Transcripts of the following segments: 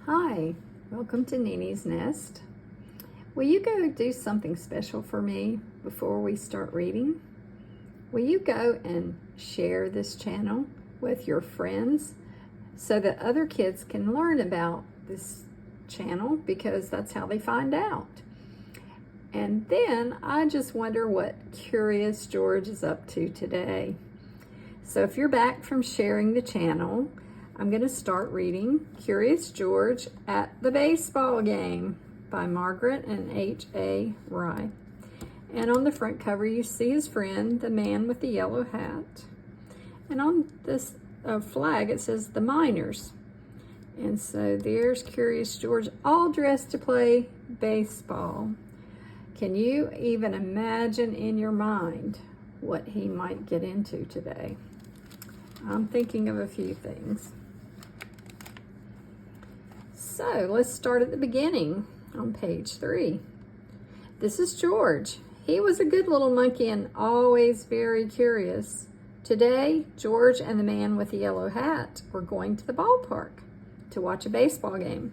Hi, welcome to Nini's Nest. Will you go do something special for me before we start reading? Will you go and share this channel with your friends so that other kids can learn about this channel, because that's how they find out. And then I just wonder what Curious George is up to today. So if you're back from sharing the channel, I'm going to start reading Curious George at the Baseball Game by Margaret and H.A. Rye. And on the front cover, you see his friend, the man with the yellow hat. And on this flag, it says the Miners. And so there's Curious George, all dressed to play baseball. Can you even imagine in your mind what he might get into today? I'm thinking of a few things. So let's start at the beginning on page 3. This is George. He was a good little monkey and always very curious. Today, George and the man with the yellow hat were going to the ballpark to watch a baseball game.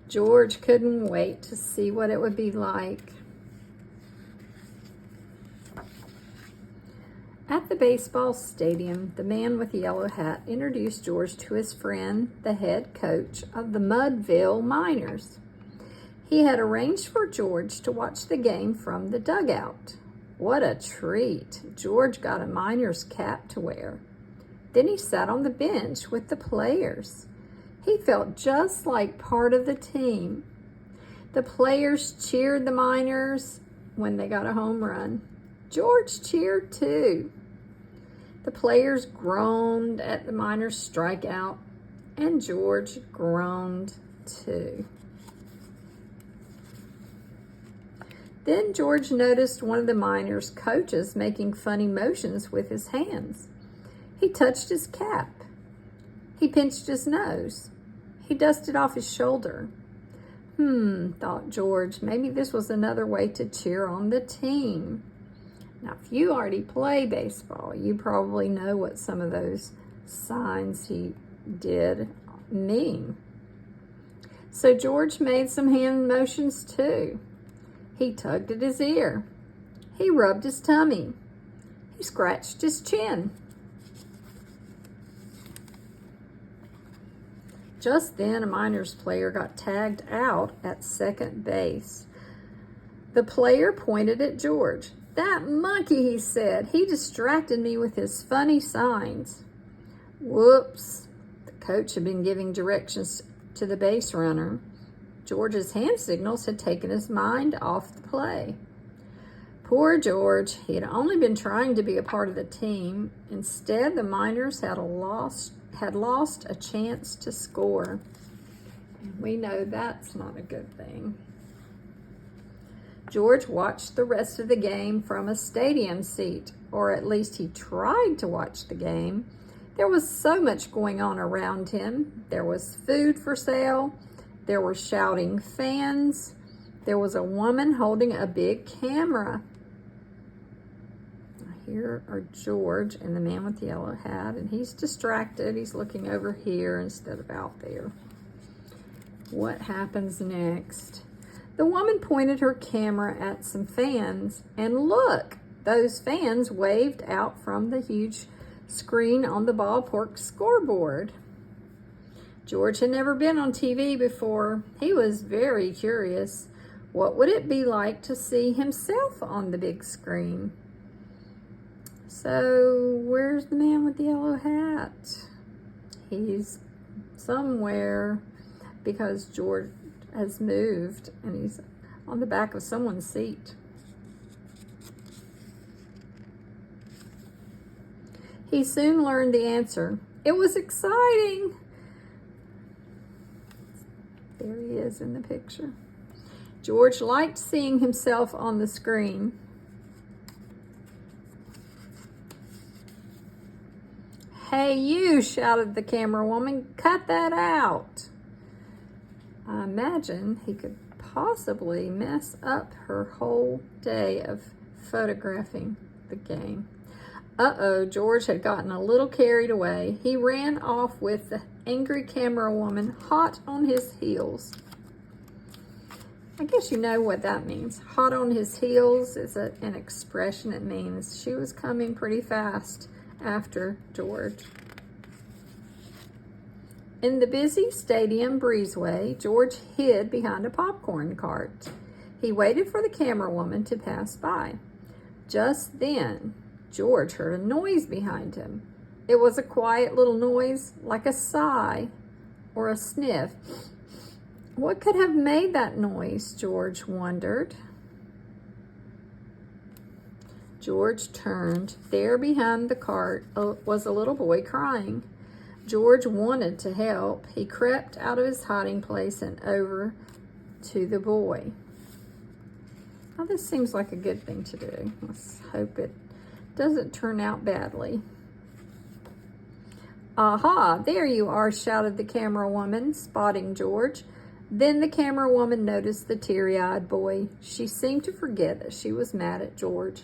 George couldn't wait to see what it would be like. At the baseball stadium, the man with the yellow hat introduced George to his friend, the head coach of the Mudville Miners. He had arranged for George to watch the game from the dugout. What a treat! George got a Miner's cap to wear. Then he sat on the bench with the players. He felt just like part of the team. The players cheered the Miners when they got a home run. George cheered too. The players groaned at the Miners' strikeout, and George groaned too. Then George noticed one of the Miners' coaches making funny motions with his hands. He touched his cap. He pinched his nose. He dusted off his shoulder. Thought George, maybe this was another way to cheer on the team. Now, if you already play baseball, you probably know what some of those signs he did mean. So George made some hand motions too. He tugged at his ear. He rubbed his tummy. He scratched his chin. Just then, a Miners player got tagged out at second base. The player pointed at George. "That monkey," he said. "He distracted me with his funny signs." Whoops. The coach had been giving directions to the base runner. George's hand signals had taken his mind off the play. Poor George. He had only been trying to be a part of the team. Instead, the Miners had lost a chance to score. We know that's not a good thing. George watched the rest of the game from a stadium seat, or at least he tried to watch the game. There was so much going on around him. There was food for sale. There were shouting fans. There was a woman holding a big camera. Here are George and the man with the yellow hat, and he's distracted. He's looking over here instead of out there. What happens next? The woman pointed her camera at some fans, and look, those fans waved out from the huge screen on the ballpark scoreboard. George had never been on TV before. He was very curious. What would it be like to see himself on the big screen? So, where's the man with the yellow hat? He's somewhere, because George has moved and he's on the back of someone's seat. He soon learned the answer. It was exciting. There he is in the picture. George liked seeing himself on the screen. "Hey, you," shouted the camera woman, "cut that out." I imagine he could possibly mess up her whole day of photographing the game. Uh-oh, George had gotten a little carried away. He ran off with angry camera woman hot on his heels. I guess you know what that means. Hot on his heels is an expression. It means she was coming pretty fast after George. In the busy stadium breezeway, George hid behind a popcorn cart. He waited for the camera woman to pass by. Just then, George heard a noise behind him. It was a quiet little noise, like a sigh or a sniff. What could have made that noise, George wondered. George turned. There behind the cart was a little boy crying. George wanted to help. He crept out of his hiding place and over to the boy. Now, this seems like a good thing to do. Let's hope it doesn't turn out badly. "Aha, there you are," shouted the camera woman, spotting George. Then the camera woman noticed the teary-eyed boy. She seemed to forget that she was mad at George.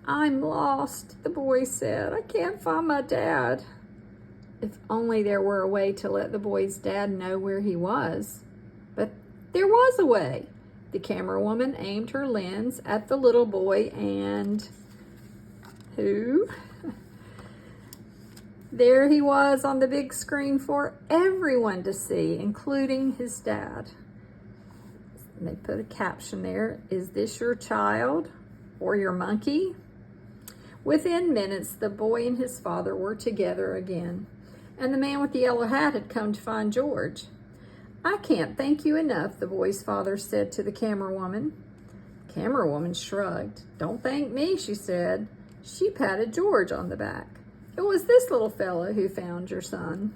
"I'm lost," the boy said. "I can't find my dad." If only there were a way to let the boy's dad know where he was. But there was a way. The camera woman aimed her lens at the little boy and who? There he was on the big screen for everyone to see, including his dad. And they put a caption there, "Is this your child or your monkey?" Within minutes, the boy and his father were together again, and the man with the yellow hat had come to find George. "I can't thank you enough," the boy's father said to the camera woman. The camera woman shrugged. "Don't thank me," she said. She patted George on the back. "It was this little fellow who found your son."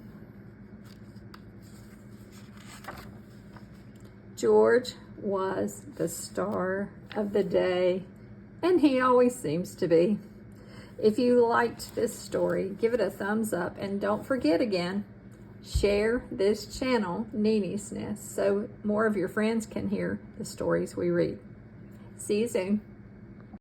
George was the star of the day, and he always seems to be. If you liked this story, give it a thumbs up, and don't forget again, share this channel, Nini's Nest, so more of your friends can hear the stories we read. See you soon.